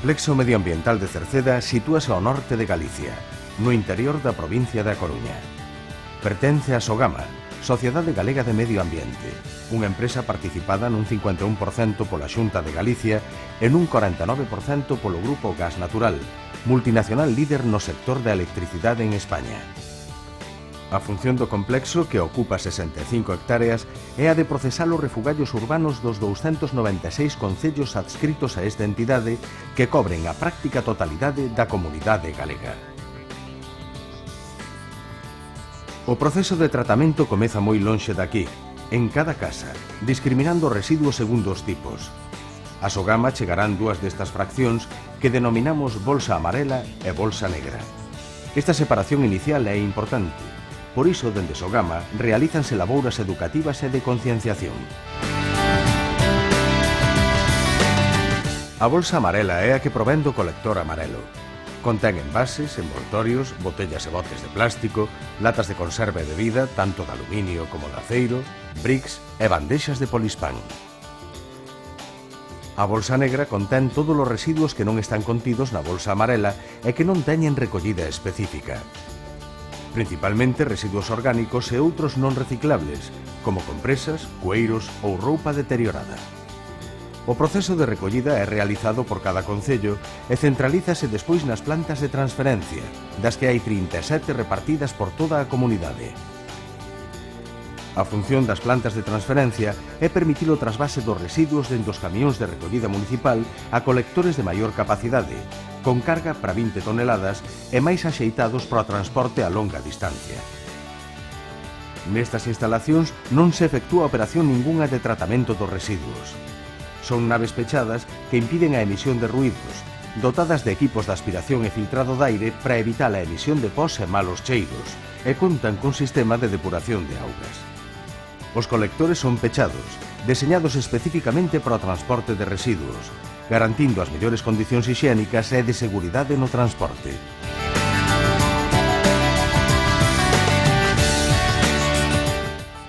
complexo medioambiental de Cerceda sitúase ao norte de Galicia, no interior da provincia da Coruña. Pertence a Sogama, Sociedade Galega de Medio Ambiente, unha empresa participada nun 51% pola Xunta de Galicia e nun 49% polo Grupo Gas Natural, multinacional líder no sector da electricidade en España. A función do complexo, que ocupa 65 hectáreas, é a de procesar os refugallos urbanos dos 296 concellos adscritos a esta entidade que cobren a práctica totalidade da comunidade galega. O proceso de tratamento comeza moi lonxe daqui, en cada casa, discriminando residuos segundo os tipos. A Sogama chegarán dúas destas fraccións que denominamos bolsa amarela e bolsa negra. Esta separación inicial é importante. Por iso, dende Sogama, realízanse labouras educativas e de concienciación. A bolsa amarela é a que provén do colector amarelo. Contén envases, envoltorios, botellas e botes de plástico, latas de conserva e bebida, tanto de aluminio como de aceiro, bricks e bandexas de polispán. A bolsa negra contén todos os residuos que non están contidos na bolsa amarela e que non teñen recollida específica. Principalmente residuos orgánicos e outros non reciclables, como compresas, cueiros ou roupa deteriorada. O proceso de recollida é realizado por cada concello e centralízase despois nas plantas de transferencia, das que hai 37 repartidas por toda a comunidade. A función das plantas de transferencia é permitir o trasvase dos residuos dende os camións de recollida municipal a colectores de maior capacidade, con carga para 20 toneladas e máis axeitados para o transporte a longa distancia. Nestas instalacións non se efectúa operación ningunha de tratamento dos residuos. Son naves pechadas que impiden a emisión de ruídos, dotadas de equipos de aspiración e filtrado de aire para evitar a emisión de pós e malos cheiros, e contan con sistema de depuración de augas. Os colectores son pechados, deseñados especificamente para o transporte de residuos, garantindo as mellores condicións hixiénicas e de seguridade no transporte.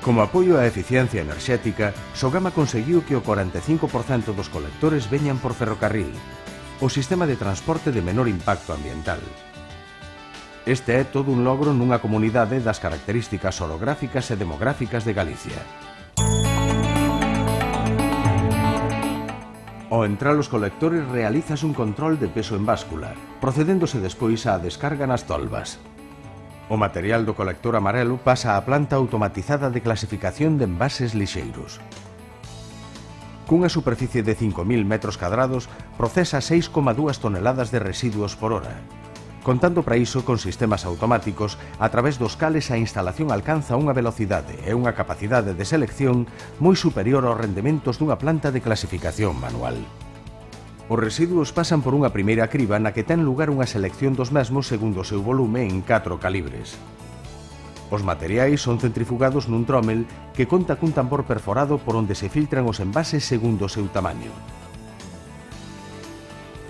Como apoio á eficiencia enerxética, Sogama conseguiu que o 45% dos colectores veñan por ferrocarril, o sistema de transporte de menor impacto ambiental. Este é todo un logro nunha comunidade das características orográficas e demográficas de Galicia. Ao entrar os colectores realizas un control de peso en báscula, procedéndose despois á descarga nas tolvas. O material do colector amarelo pasa á planta automatizada de clasificación de envases lixeiros. Cunha superficie de 5.000 metros cadrados, procesa 6,2 toneladas de residuos por hora. Contando para iso con sistemas automáticos a través dos cales a instalación alcanza unha velocidade e unha capacidade de selección moi superior aos rendementos dunha planta de clasificación manual. Os residuos pasan por unha primeira criba na que ten lugar unha selección dos mesmos segundo o seu volume en 4 calibres. Os materiais son centrifugados nun trómel que conta cun tambor perforado por onde se filtran os envases segundo o seu tamaño.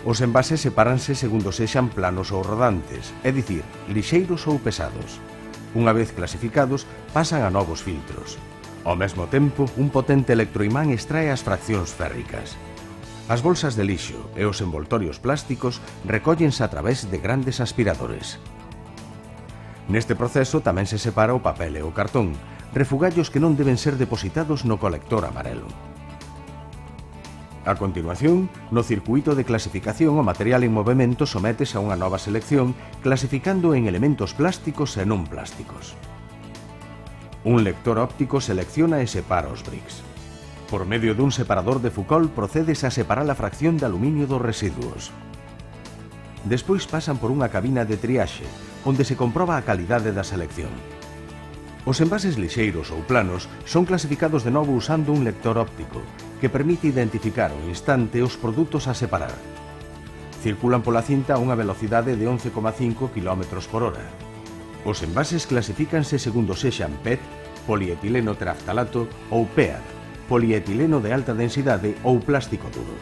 Os envases sepáranse segundo sexan planos ou rodantes, é dicir, lixeiros ou pesados. Unha vez clasificados, pasan a novos filtros. Ao mesmo tempo, un potente electroimán extrae as fraccións férricas. As bolsas de lixo e os envoltorios plásticos recóllense a través de grandes aspiradores. Neste proceso tamén se separa o papel e o cartón, refugallos que non deben ser depositados no colector amarelo. A continuación, no circuito de clasificación o material en movimento sométese a unha nova selección clasificando en elementos plásticos e non plásticos. Un lector óptico selecciona e separa os bricks. Por medio dun separador de Foucault procédese a separar a fracción de aluminio dos residuos. Despois pasan por unha cabina de triaxe, onde se comproba a calidade da selección. Os envases lixeiros ou planos son clasificados de novo usando un lector óptico, que permite identificar ao instante os produtos a separar. Circulan pola cinta a unha velocidade de 11,5 km por hora. Os envases clasifícanse segundo sexan PET, polietileno teraftalato ou PEAT, polietileno de alta densidade ou plástico duro.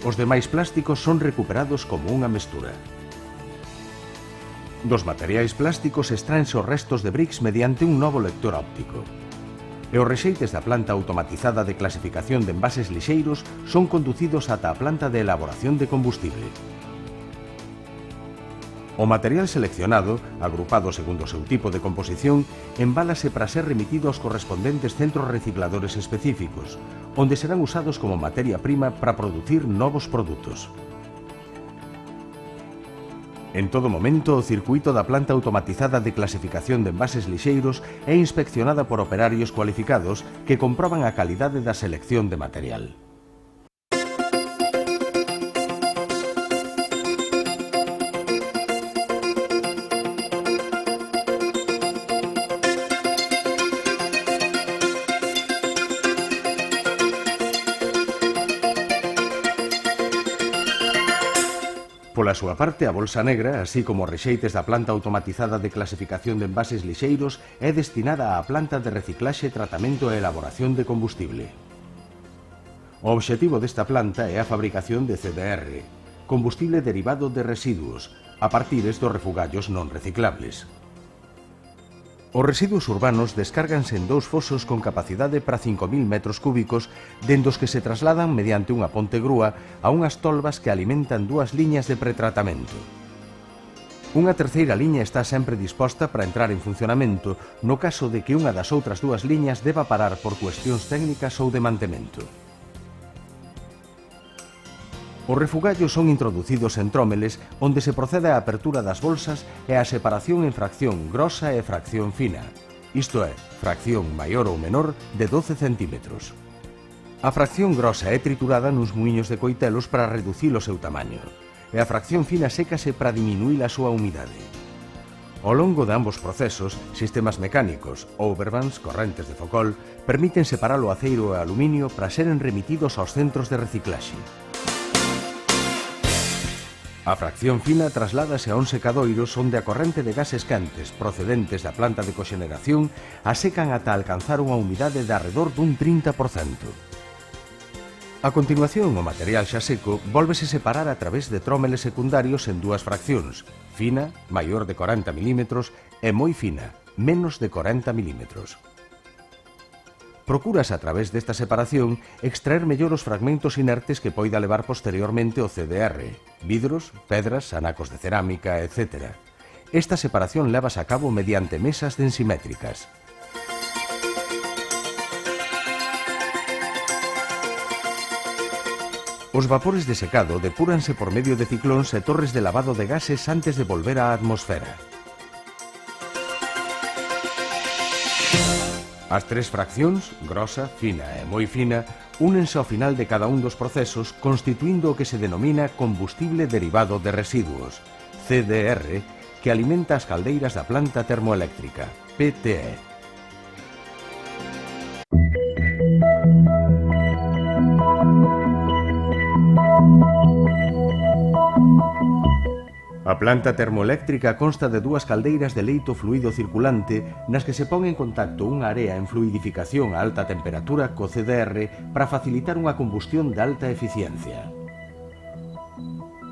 Os demais plásticos son recuperados como unha mestura. Dos materiais plásticos extraense os restos de bricks mediante un novo lector óptico. e os rexeites da planta automatizada de clasificación de envases lixeiros son conducidos ata a planta de elaboración de combustible. O material seleccionado, agrupado segundo o seu tipo de composición, embálase para ser remitido aos correspondentes centros recicladores específicos, onde serán usados como materia prima para producir novos produtos. En todo momento, o circuito da planta automatizada de clasificación de envases lixeiros é inspeccionada por operarios cualificados que comproban a calidade da selección de material. Pola súa parte, a bolsa negra, así como os rexeites da planta automatizada de clasificación de envases lixeiros, é destinada á planta de reciclaxe, tratamento e elaboración de combustible. O obxectivo desta planta é a fabricación de CDR, combustible derivado de residuos, a partir dos refugallos non reciclables. Os residuos urbanos descárganse en dous fosos con capacidade para 5.000 metros cúbicos, dende os que se trasladan mediante unha ponte grúa a unhas tolvas que alimentan dúas liñas de pretratamento. Unha terceira liña está sempre disposta para entrar en funcionamento no caso de que unha das outras dúas liñas deba parar por cuestións técnicas ou de mantemento. Os refugallos son introducidos en trómeles onde se procede á apertura das bolsas e á separación en fracción grosa e fracción fina, isto é, fracción maior ou menor de 12 centímetros. A fracción grosa é triturada nuns muiños de coitelos para reducir o seu tamaño, e a fracción fina sécase para diminuir a súa humidade. Ao longo de ambos procesos, sistemas mecánicos, overbands, correntes de focol, permiten separar o aceiro e o aluminio para seren remitidos aos centros de reciclaxe. A fracción fina trasládase a un secadoiros onde a corrente de gases quentes procedentes da planta de coxeneración a secan ata alcanzar unha humidade de arredor dun 30%. A continuación, o material xa seco vólvese separar a través de trómeles secundarios en dúas fraccións, fina, maior de 40 mm, e moi fina, menos de 40 mm. Procúrase a través desta separación extraer mellor os fragmentos inertes que poida levar posteriormente o CDR, vidros, pedras, anacos de cerámica, etc. Esta separación lévase a cabo mediante mesas densimétricas. Os vapores de secado depuranse por medio de ciclóns e torres de lavado de gases antes de volver á atmosfera. As tres fraccións, grosa, fina e moi fina, únense ao final de cada un dos procesos constituindo o que se denomina combustible derivado de residuos, CDR, que alimenta as caldeiras da planta termoeléctrica, PTE. A planta termoeléctrica consta de dúas caldeiras de leito fluido circulante nas que se pon en contacto unha area en fluidificación a alta temperatura co CDR para facilitar unha combustión de alta eficiencia.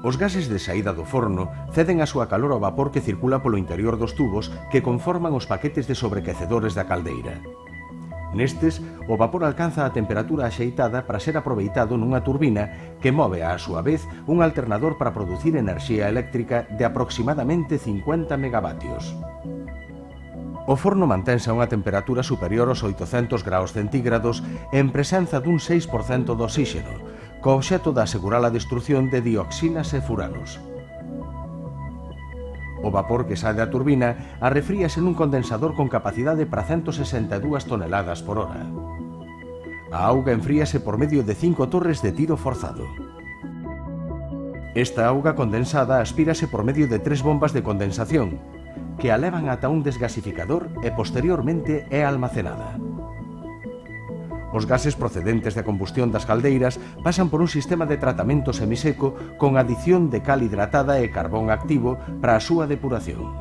Os gases de saída do forno ceden a súa calor ao vapor que circula polo interior dos tubos que conforman os paquetes de sobrequecedores da caldeira. Nestes, o vapor alcanza a temperatura axeitada para ser aproveitado nunha turbina que move á súa vez un alternador para producir enerxía eléctrica de aproximadamente 50 megavatios. O forno mantense a unha temperatura superior aos 800 graus centígrados en presenza dun 6% de oxígeno, co obxecto de asegurar a destrucción de dioxinas e furanos. O vapor que sae da turbina arrefríase nun condensador con capacidade para 162 toneladas por hora. A auga enfríase por medio de 5 torres de tiro forzado. Esta auga condensada aspírase por medio de 3 bombas de condensación, que a levan ata un desgasificador e posteriormente é almacenada. Os gases procedentes da combustión das caldeiras pasan por un sistema de tratamento semiseco con adición de cal hidratada e carbón activo para a súa depuración.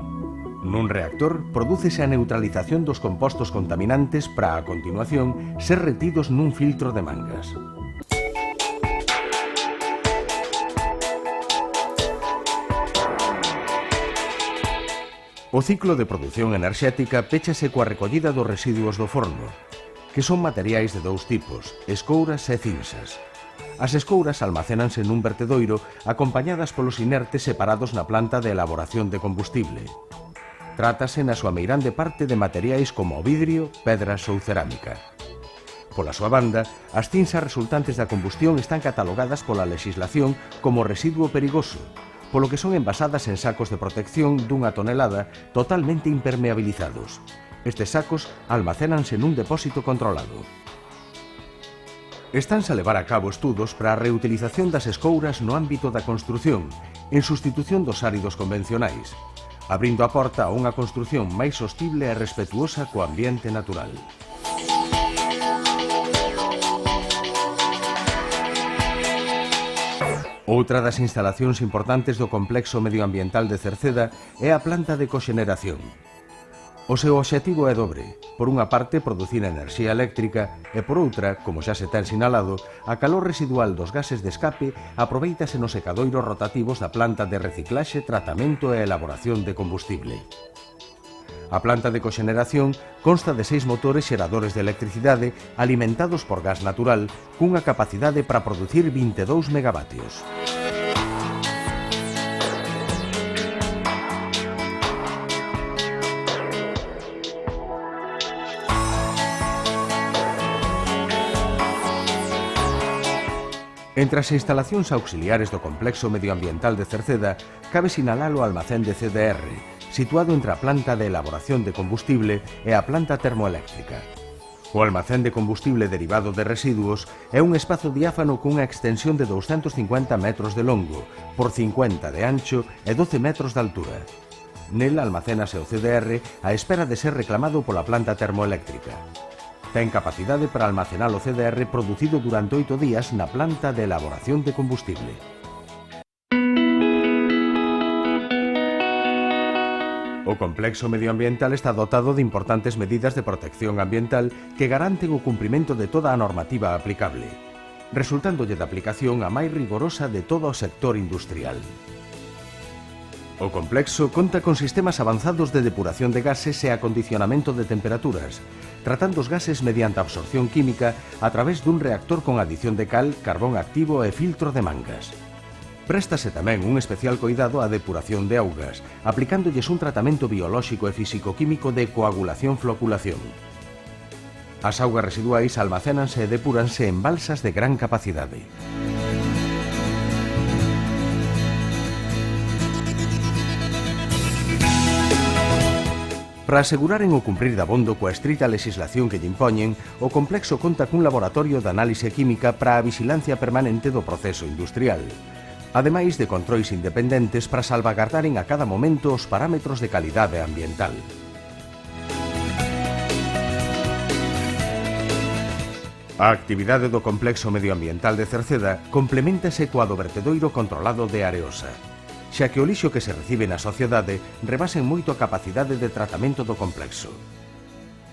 Nun reactor, prodúcese a neutralización dos compostos contaminantes para, a continuación, ser retidos nun filtro de mangas. O ciclo de produción enerxética péchase coa recollida dos residuos do forno. que son materiais de dous tipos, escouras e cinzas. As escouras almacénanse nun vertedoiro acompañadas polos inertes separados na planta de elaboración de combustible. Trátase na súa meirande parte de materiais como o vidrio, pedras ou cerámica. Pola súa banda, as cinzas resultantes da combustión están catalogadas pola lexislación como residuo perigoso, polo que son envasadas en sacos de protección dunha tonelada totalmente impermeabilizados. Estes sacos almacénanse nun depósito controlado. Estánse a levar a cabo estudos para a reutilización das escouras no ámbito da construción, en sustitución dos áridos convencionais, abrindo a porta a unha construción máis sostible e respetuosa co ambiente natural. Outra das instalacións importantes do complexo medioambiental de Cerceda é a planta de coxeneración. O seu obxectivo é dobre. Por unha parte, producir enerxía eléctrica e, por outra, como xa se ten sinalado, a calor residual dos gases de escape aproveitase nos secadoiros rotativos da planta de reciclaxe, tratamento e elaboración de combustible. A planta de coxeneración consta de 6 motores xeradores de electricidade alimentados por gas natural cunha capacidade para producir 22 megavatios. Entre as instalacións auxiliares do complexo medioambiental de Cerceda, cabe sinalar o almacén de CDR, situado entre a planta de elaboración de combustible e a planta termoeléctrica. O almacén de combustible derivado de residuos é un espazo diáfano cunha extensión de 250 metros de longo, por 50 de ancho e 12 metros de altura. Nel almacénase o CDR á espera de ser reclamado pola planta termoeléctrica. Ten capacidade para almacenar o CDR producido durante 8 días na planta de elaboración de combustible. O complexo medioambiental está dotado de importantes medidas de protección ambiental que garanten o cumprimento de toda a normativa aplicable, resultándolle de aplicación a máis rigorosa de todo o sector industrial. O complexo conta con sistemas avanzados de depuración de gases e acondicionamento de temperaturas, tratando os gases mediante absorción química a través dun reactor con adición de cal, carbón activo e filtro de mangas. Préstase tamén un especial cuidado á depuración de augas, aplicándolles un tratamento biolóxico e físico-químico de coagulación-floculación. As augas residuais almacénanse e depuranse en balsas de gran capacidade. Para aseguraren o cumprir dabondo coa estrita legislación que lle impoñen, o complexo conta cun laboratorio de análise química para a vigilancia permanente do proceso industrial, ademais de controis independentes para salvagardaren a cada momento os parámetros de calidade ambiental. A actividade do complexo medioambiental de Cerceda compleméntase coa do vertedoiro controlado de Areosa, xa que o lixo que se recibe na sociedade rebasen moito a capacidade de tratamento do complexo.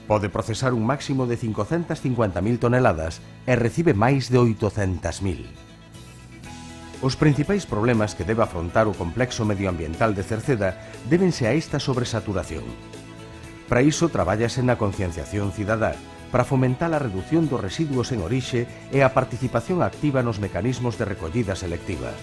Pode procesar un máximo de 550.000 toneladas e recibe máis de 800.000. Os principais problemas que debe afrontar o complexo medioambiental de Cerceda débense a esta sobresaturación. Para iso trabállase na concienciación cidadá, para fomentar a reducción dos residuos en orixe e a participación activa nos mecanismos de recollida selectiva.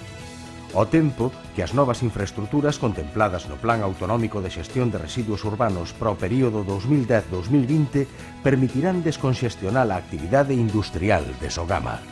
Ao tempo que as novas infraestructuras contempladas no Plan Autonómico de Xestión de Residuos Urbanos para o período 2010-2020 permitirán desconxestionar a actividade industrial de Sogama.